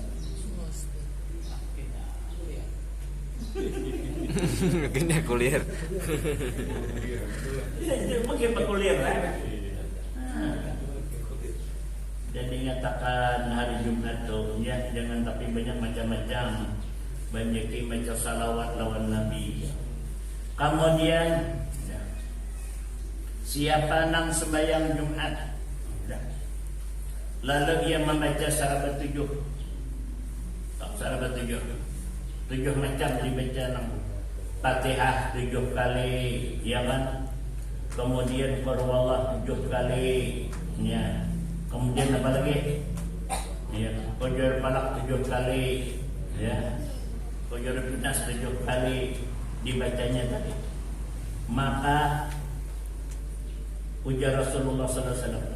C: Kayaknya kuliah.
A: Mungkin berkuliah lah. Jadi nyatakan hari Jumat tuh, ya, jangan tapi banyak macam-macam, banyak baca salawat lawan Nabi. Kemudian ya, siapa nang sembahyang Jumat, ya, lalu ia membaca secara bertujuh, tujuh macam dibaca nang Fatihah 7 kali, ya kan? Kemudian Qul huwallahu 7 kali, ya. Kemudian apa lagi? Ya, Qul Falaq 7 kali, ya. Qul Nas 7 kali dibacanya tadi. Maka ujar Rasulullah SAW,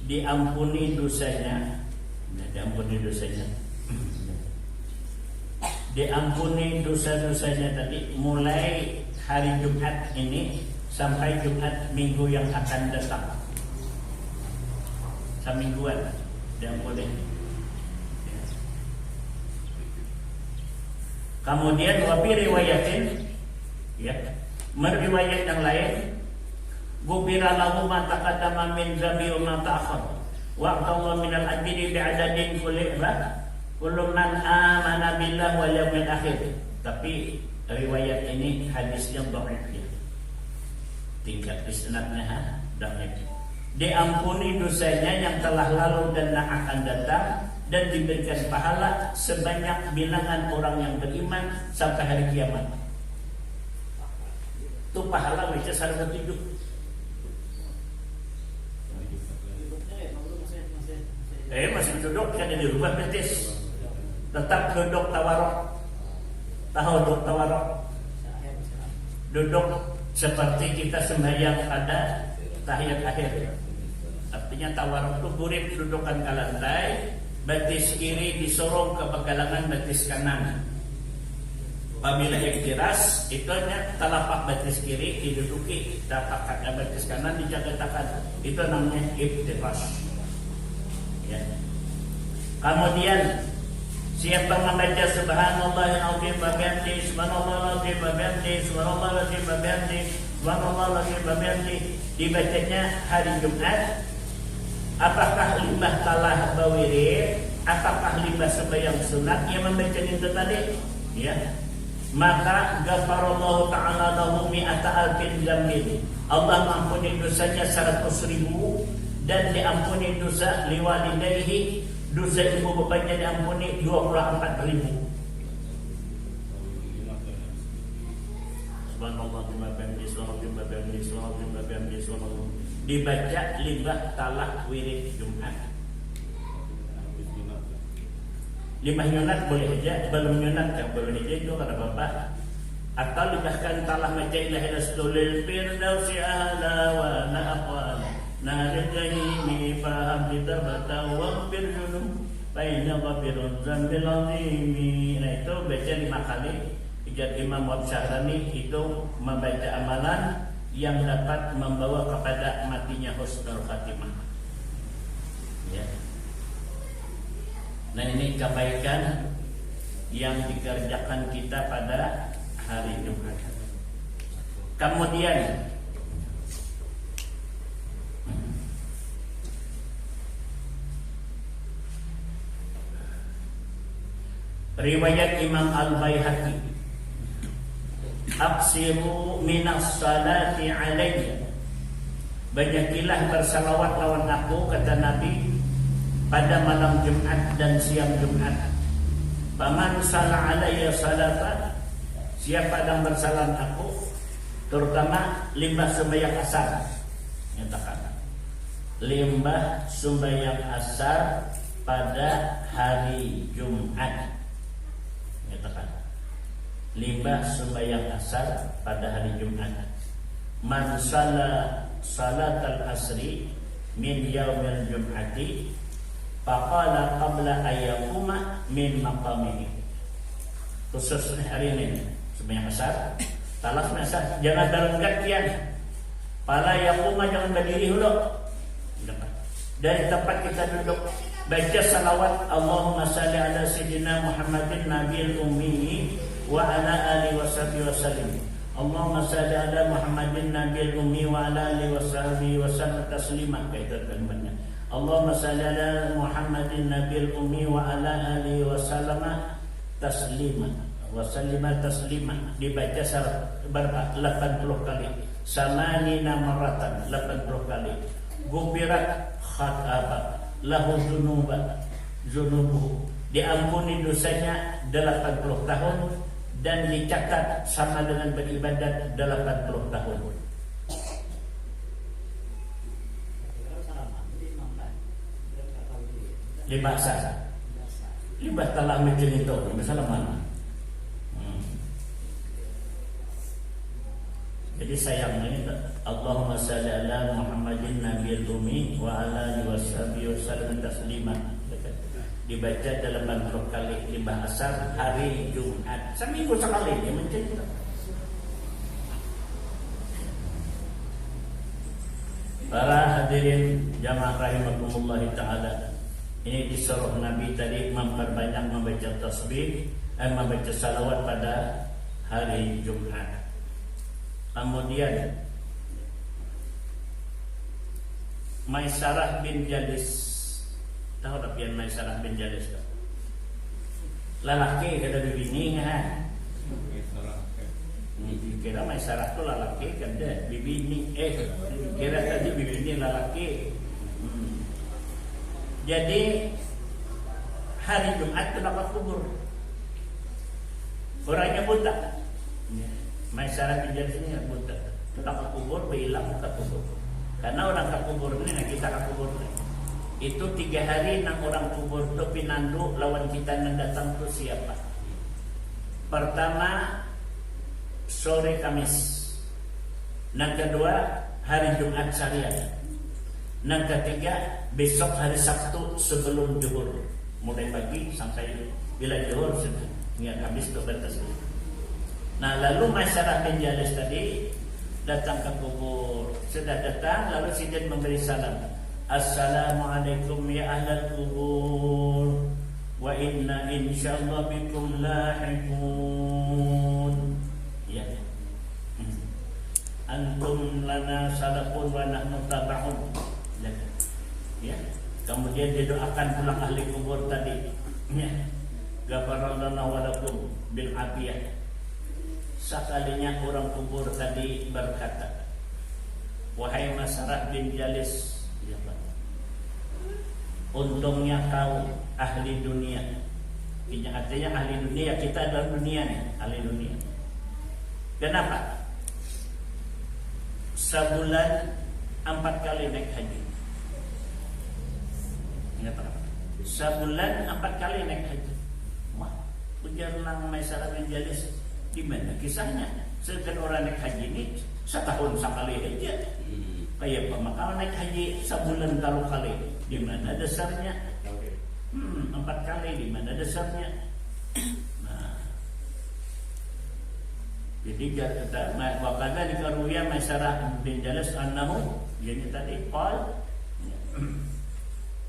A: diampuni dosanya, diampuni dosa-dosanya tadi mulai hari Jumat ini sampai Jumat minggu yang akan datang. Semingguan diampuni. Kemudian wabi riwayatin, ya, meriwayat yang lain, gubira lahu ma taqaddama min zambi wa ma ta'akhkhar wa qawwa min al-ajri bi'adadin kullu man amana billah wal yawmil akhir. Tapi riwayat ini hadisnya dhaif, ya. tingkat isnadnya dhaif. Diampuni dosanya yang telah lalu dan yang akan datang, dan diberikan pahala sebanyak bilangan orang yang beriman sampai hari kiamat. Itu pahala baca sarana hidup. Masih duduk kan di rumah betis. Tetap duduk tawarok. Tahu duduk tawarok. Duduk seperti kita sembahyang pada tahiyat akhir. Artinya tawarok itu burit dudukan ke lantai, batis kiri disorong ke pegalangan batis kanan. Apabila iftiras, itu hanya telapak batis kiri diduduki, tapak batis kanan dijagatakan. Itu namanya iftiras. Ya. Kemudian siapa membaca subhanallahil azim wa bihamdihi, subhanallahil azim wa bihamdihi, subhanallahil azim wa bihamdihi, subhanallahil azim wa bihamdihi, dibacanya hari Jumat. Apakah limbah talah bawirid, apakah limbah sembahyang sunat yang membaca itu tadi? Ya. Maka ghafarallahu ta'ala lahu mi'ata alfin dzambin. Allah mengampuni dosanya 100.000 dan diampuni dosa liwalidayhi, dosa ibu bapaknya diampuni 24.000. Subhanallah bima bihamdihi, subhanallah bima bihamdihi, subhanallah bima bihamdihi, subhanallah. Dibaca limbah talah wirid Jumat. Limbah nyunat boleh aja, belum nyunat kan boleh aja itu kata bapak. Atau libahkan talah maca ilahi rastulil firdausi ala wa na'aqwal narin jahimi faham didabata wa firjunum baina wabirun zambil azimi. Nah itu baca 5 kali. Ijad Imam Wab Syahrani itu membaca amalan yang dapat membawa kepada matinya husnul khatimah. Ya. Nah ini kebaikan yang dikerjakan kita pada hari Jumat. Kemudian riwayat Imam Al-Baihaqi, aksiru minas salati alayya, banyakilah bersalawat lawan aku, kata Nabi, pada malam Jumat dan siang Jumat. Paman salah alayya salatan, siapa yang bersalam aku, terutama limbah sembahyang asar. Nyatakan limbah sembahyang asar pada hari Jumat. Nyatakan limbah sembahyang asar pada hari Jumat. Man salatal asri min yaumil jum'ati faqala qabla ayyakuma min maqamihi. Khusus hari ini sembahyang asar, talas asar, jangan dalam gantian. Pala yakuma, jangan berdiri dulu. Dari tempat kita duduk, baca salawat Allahumma salli ala sayyidina Muhammadin nabiyil ummi wa ala alihi washabihi wasallim. Allahumma salli ala Muhammadin nabiyil ummi wa ala alihi washabihi wasallam taslima. Itu kalimatnya. Allahumma salli ala Muhammadin nabiyil ummi wa ala alihi wasallama taslima. Wasallima taslima. Dibaca berapa? 80 kali. Samanina maratan, 80 kali. Gubirat khataba lahu zunubuhu, diampuni dosanya 80 tahun dan dicatat sama dengan beribadat 80 tahun. Libah talah macam itu, masalah mana? Jadi sayangnya Allahumma salli ala Muhammadin nabiyil ummi wa ala alihi washabihi wasallam taslima. Dibaca 80 kali limbah asar hari Jumat. Seminggu sekali dia mencerita. Para hadirin jamaah rahimakumullah taala, ini disuruh Nabi tadi memperbanyak membaca tasbih, membaca salawat pada hari Jumat. Kemudian Maisarah bin Jalis, tahu tak pian Maisarah bin Jalis tak? Lelaki kada bini kan? Kira masyarakat tuh lalaki kan deh, bibini kira tadi bibini lalaki. Jadi hari Jumat itu dapat kubur. Orangnya buta. Masyarakat di sini buta. Dapat kubur, hilang ke kubur. Karena orang ke kubur ini, kita ke kubur ini. Itu 3 hari nang orang kubur itu pinandu lawan kita yang datang itu siapa? Pertama sore Kamis. Yang kedua hari Jumat Syariah. Yang ketiga besok hari Sabtu sebelum zuhur. Mulai pagi sampai bila zuhur sudah. Ingat Kamis itu batas. Nah lalu masyarakat penjalis tadi datang ke kubur. Sudah datang lalu sidin memberi salam. Assalamualaikum ya ahlal kubur. Wa inna insyaallah bikum lahiqun. Ya. Antum lana salafun wa nahnu tabahun. Ya. Kemudian didoakan pulang ahli kubur tadi. Ya. Ghafarallahu wa lakum bil afiyah. Sekalinya orang kubur tadi berkata, wahai masyarakat bin Jalis, ya Pak, untungnya kau ahli dunia. Ini artinya ahli dunia, kita adalah dunia nih, ahli dunia. Kenapa? Sebulan 4 kali naik haji. Ingat apa? Sebulan 4 kali naik haji. Wah, ujar nang masyarakat bin Jalis. Di mana kisahnya? Sedangkan orang naik haji ini setahun sekali aja. Kayak pemakaman naik haji sebulan kali. Di mana dasarnya? 4 kali. Di mana dasarnya? Nah, jadi kata wakada dikaruya masyarakat bin Jalis annahu, jadi tadi qal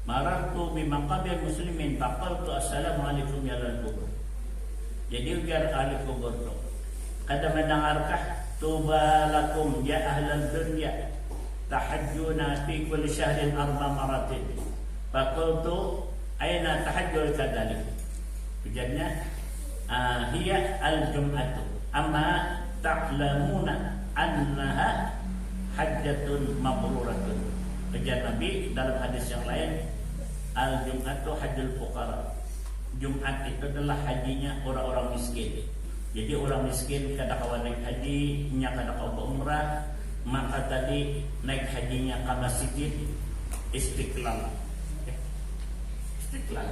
A: marartu bi maqabir muslimin faqaltu assalamualaikum ya lal kubur. Jadi ujar ahli kubur tu, kada mendengarkah tuba lakum ya ahlal dunya tahajjuna fi kulli syahrin 4 maratin. Faqultu aina tahajjul kadzalik. Ujarnya hiya al-jum'atu amma ta'lamuna annaha hajjatun mabruratun. Ujar Nabi dalam hadis yang lain, al-jum'atu hajjul fuqara. Jumat itu adalah hajinya orang-orang miskin. Jadi orang miskin kada kawan naik haji, nya kada kawan umrah, maka tadi naik hajinya ke masjid Istiqlal. Istiqlal.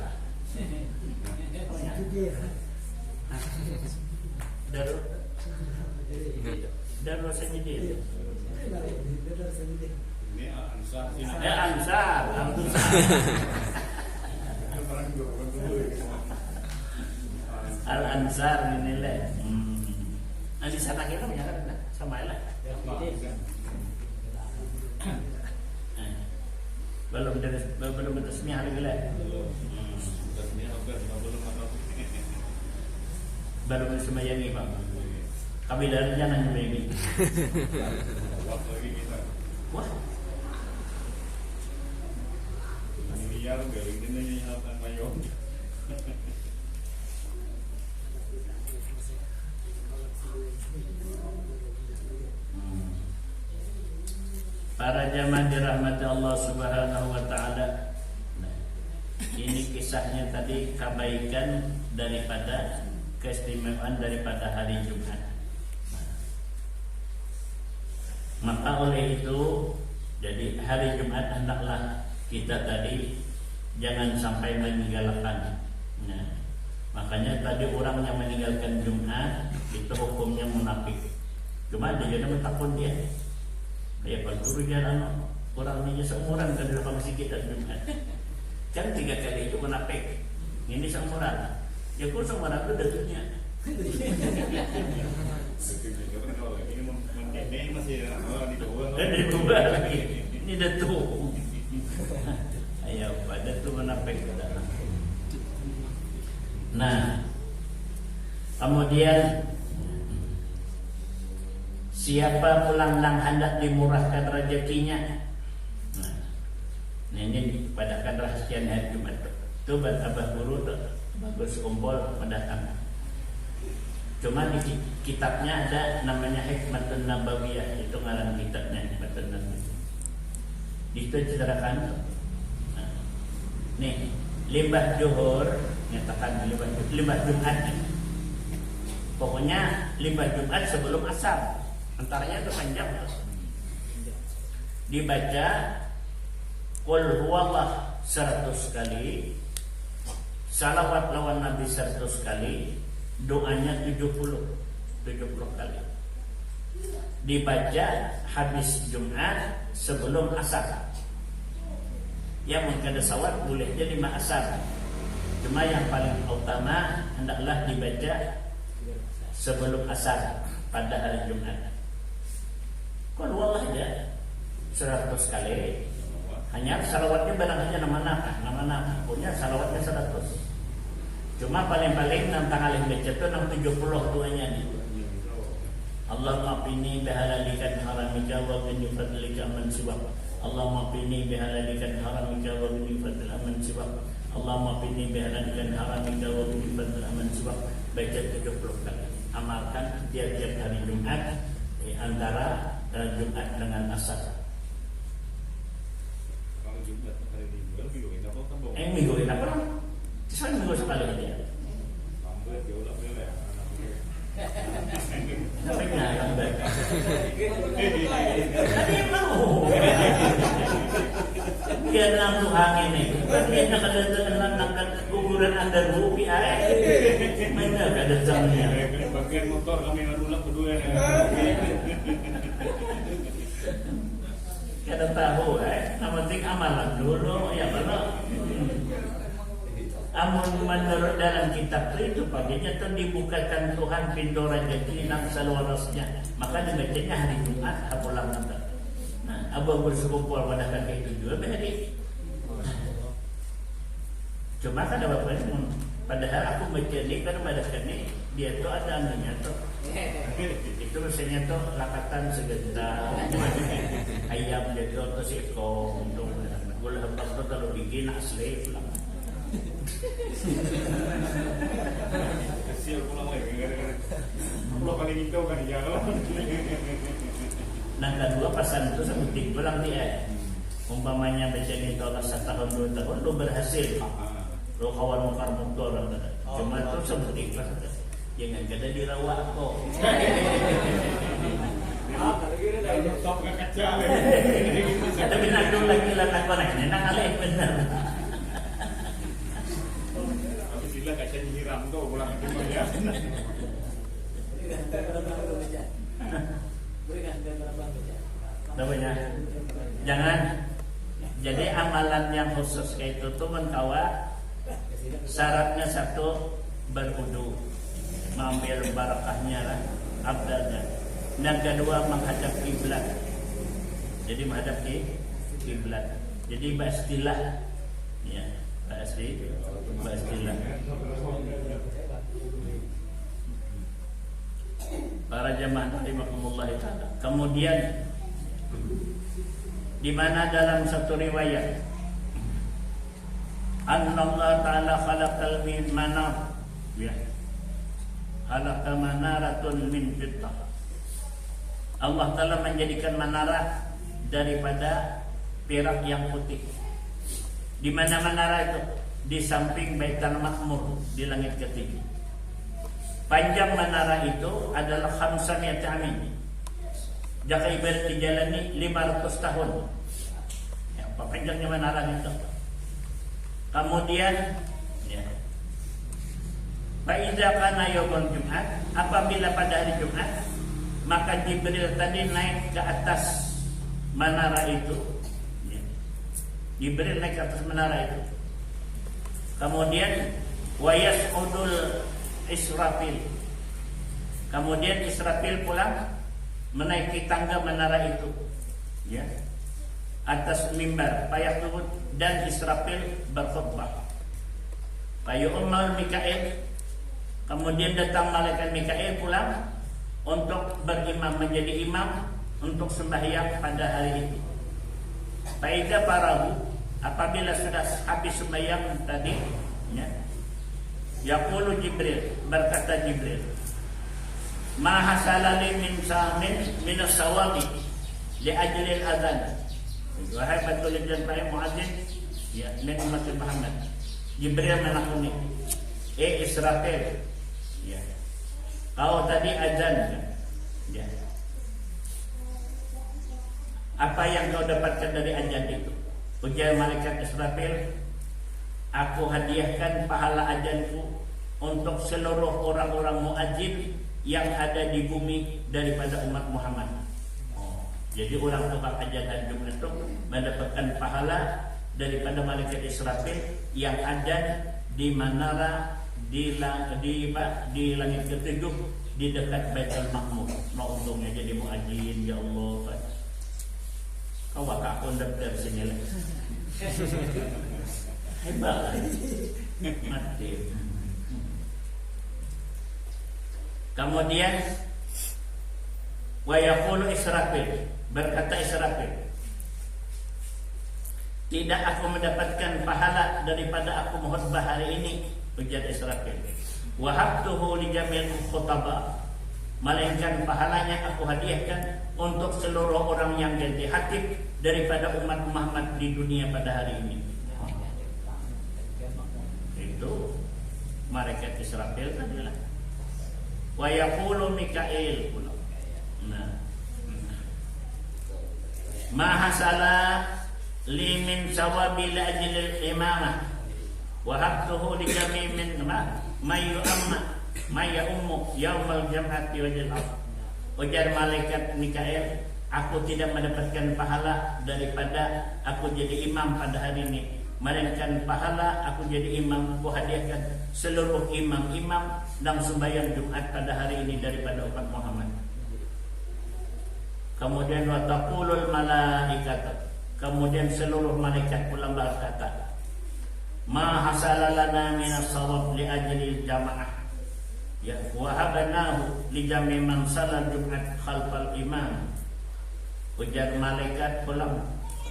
A: Darul Sajidin.
B: Ini Ansar.
A: Ansar. Al-Ansar ini lah. Di sana kita punya kan sama lah. Belum resmi hari ini. Baru sembayangi Pak. Kami dari jangan sembayangi. Wah.
B: Ini ya galing din na niya hatan ngayon.
A: Para jamaah dirahmati Allah Subhanahu wa taala. Nah, ini kisahnya tadi kebaikan daripada keistimewaan daripada hari Jumat. Maka oleh itu, jadi hari Jumat hendaklah kita tadi jangan sampai meninggalkan. Nah, makanya tadi orang yang meninggalkan Jumat itu hukumnya munafik. Cuma dia jangan takut dia. Kayak perguru jalan orang ini seumuran kan dalam masjid kita Jumat. Kan 3 kali itu munafik. Ini seumuran. Ya kok seumuran itu datunya.
B: Ini masih di bawah.
A: Di bawah lagi. Ini datu. Ayo pada tu munafik ke dalam. Nah, kemudian siapa pulang lang hendak dimurahkan rezekinya. Nah, ini pada kan rahasian hari Jumat. Tu buat abah guru tu bagus kumpul mendatang. Cuma di kitabnya ada namanya Hikmatun Nabawiyah, itu ngaran kitabnya Hikmatun Nabawiyah. Itu ceritakan. Nah, nih limbah Zuhur nyatakan limbah Jumat. Pokoknya limbah Jumat sebelum asar, antaranya itu panjang. Dibaca Qul huwallah 100 kali, salawat lawan Nabi 100 kali, doanya 70 kali. Dibaca habis Jumat sebelum asar. Yang mengkada sawat boleh jadi asar. Cuma yang paling utama hendaklah dibaca sebelum asar pada hari Jumat. Qul huwallah aja 100 kali. Hanya salawatnya barang hanya nama-nama punya salawatnya 100. Cuma paling-paling nantang alih baca itu 70 tuanya nih. Allahumma qini bihalalikan haramika wa qini fadlika man siwak. Allahumma qini bihalalikan haramika wa qini fadlika man siwak. Allahumma qini bihalalikan haramika wa qini fadlika man siwak. Baca 70 kali. Amalkan tiap-tiap hari Jumat antara Jumat dengan asar. Minggu ini apa? Saya minggu sekali aja. Namanya yang baik. Tadi mau. Biar langsung angin nih. Biar nak ada tenang kuburan anda rupi ay. Mana ada jamnya.
B: Bagian motor kami ngadulak berdua.
A: Kita tahu nama penting amalan dulu ya benar. Amun menurut dalam kitab itu paginya itu dibukakan Tuhan pintu rezeki nang seluasnya. Maka dibacanya hari Jumat pulang nanti. Nah, abang bersyukur pada kaki itu juga berarti. Cuma kan ada apa ini? Padahal aku baca ini kan pada kami dia tu ada anunya tu. Itu rasanya tu lakatan segentar. Ayam dia tu sekong tu. Gula hambak tu kalau bikin asli pulang.
B: Kecil pulang lagi. Pulau kali itu kan dia loh.
A: Nah kedua pasan itu sebutin pulang dia. Umpamanya baca ini kalau 1 tahun 2 tahun lu berhasil. Lu kawan mukar motor. Cuma itu sebutin pas. Jangan kada dirawat kok.
B: Top kacau.
A: Ada benar dulu lagi lah nak koneknya nak alih benar.
B: Sila kaca nyiram tu pulang ke rumah ya.
A: Namanya jangan. Jadi amalan yang khusus kayak itu tuh mengkawa syaratnya satu berwudu, mengambil barakahnya lah, abdalnya. Dan kedua menghadap kiblat. Jadi menghadap kiblat. Jadi bastilah, ya bastilah. Para jamaah rahimakumullah taala. Kemudian di mana dalam satu riwayat Allah taala khalaqal min manar, ya. Khalaqa manaratun min fitah. Allah taala menjadikan menara daripada perak yang putih. Di mana menara itu? Di samping Baitul Ma'mur di langit ketiga. Panjang menara itu adalah 500 amin. Jika ibarat dijalani 500 tahun. Ya, apa panjangnya menara itu? Kemudian ya. Faiza kana yaumul Jumat, apabila pada hari Jumat, maka Jibril tadi naik ke atas menara itu. Ya. Jibril naik ke atas menara itu. Kemudian wayas'udul Israfil. Kemudian Israfil pulang menaiki tangga menara itu, ya, atas mimbar payah turun dan Israfil berkhutbah. Fayu'mal Mikail, kemudian datang malaikat Mikail pulang untuk berimam, menjadi imam untuk sembahyang pada hari itu. Faida parahu, apabila sudah habis sembahyang tadi, ya, yaqulu Jibril, berkata Jibril, ma hasalali min as-sawabi li ajli al-adhan. Wahai patulis dan para muadzin ya min umat Muhammad, Jibril menakuni Israfil ya, kau tadi azan ya, apa yang kau dapatkan dari azan itu? Ujar malaikat Israfil, aku hadiahkan pahala azanku untuk seluruh orang-orang muadzin yang ada di bumi daripada umat Muhammad. Jadi orang tukang azan hari Jumat itu mendapatkan pahala daripada malaikat Israfil yang ada di menara di langit ketujuh di dekat Baitul Ma'mur. Nah untungnya jadi muadzin, ya Allah. Kau bakal aku daftar sini lah. Hebat. Mati. Kemudian wa yaqulu Israfil, berkata Israfil, tidak aku mendapatkan pahala daripada aku khutbah hari ini, ujar Israfil. Wa habtuhu li jamil khutbah, melainkan pahalanya aku hadiahkan untuk seluruh orang yang jadi khatib daripada umat Muhammad di dunia pada hari ini. Itu malaikat Israfil adalah. Wa yaqulu Mikail pula. Nah. Ma hasala li min sawabi la ajli al-imamah wa habtuhu li jami' min ma ya'ummu yaumal jam'ati wa jal'af. Ujar malaikat Mikail, aku tidak mendapatkan pahala daripada aku jadi imam pada hari ini, melainkan pahala aku jadi imam, aku hadiahkan seluruh imam-imam dan sembahyang Jumat pada hari ini daripada umat Muhammad. Kemudian wa taqulul malaikat, kemudian seluruh malaikat pula berkata, ma hasala lana minas shawab li ajli jamaah ya wa habanahu li jami' man salat Jumat khalfal imam. Ujar malaikat pula,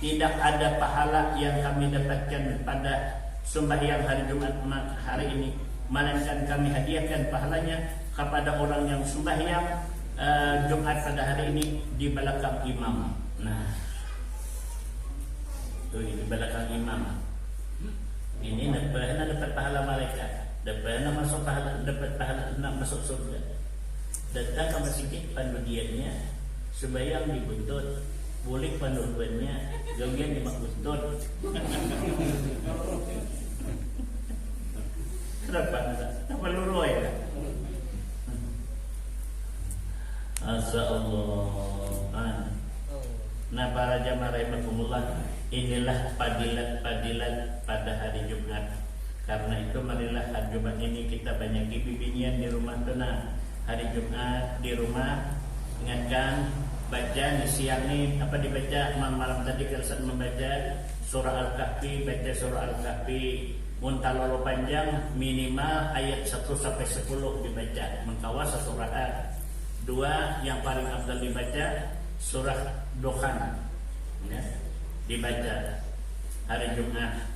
A: tidak ada pahala yang kami dapatkan pada sembahyang hari Jumat hari ini, melainkan kami hadiahkan pahalanya kepada orang yang sembahyang Jumat pada hari ini di belakang imam. Nah, itu di belakang imam. Ini dapat pahala malaikat, dapat masuk pahala, dapat pahala nak masuk surga. Datang ke masjid pandudiannya, sembahyang di buntut, boleh panduannya, gawian di buntut. Kenapa? Apa luru ya? Asa Allah. Nah para jamaah rahimakumullah, inilah padilat pada hari Jumat. Karena itu marilah hari Jumat ini kita banyak bimbingan di rumah tenang. Hari Jumat di rumah, ingatkan baca di siang ini apa dibaca malam tadi kalau membaca surah Al-Kahfi, baca surah Al-Kahfi muntalolo panjang minimal ayat 1 sampai 10 dibaca, mengkawas satu rakaat. 2 yang paling afdal dibaca surah Dukhan ya, dibaca hari Jumat.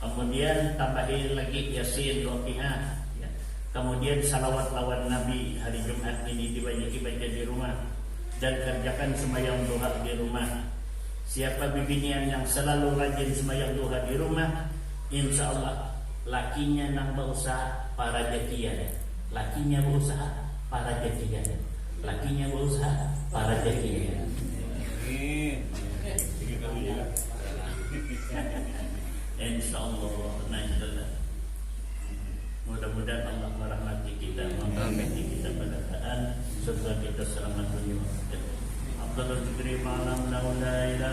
A: Kemudian tambahin lagi Yasin, Waqiah ya. Kemudian salawat lawan Nabi hari Jumat ini dibanyakin baca di rumah dan kerjakan sembahyang duha di rumah. Siapa bibinian yang selalu rajin sembahyang duha di rumah, insya Allah lakinya nang berusaha para jatian, lakinya berusaha para jatian, lakinya berusaha para jatian. Insya Allah, naiklah. Mudah-mudahan Allah merahmati kita, memberkati kita pada keadaan serta kita selamat dunia. Abdul Zikri malam la ilaha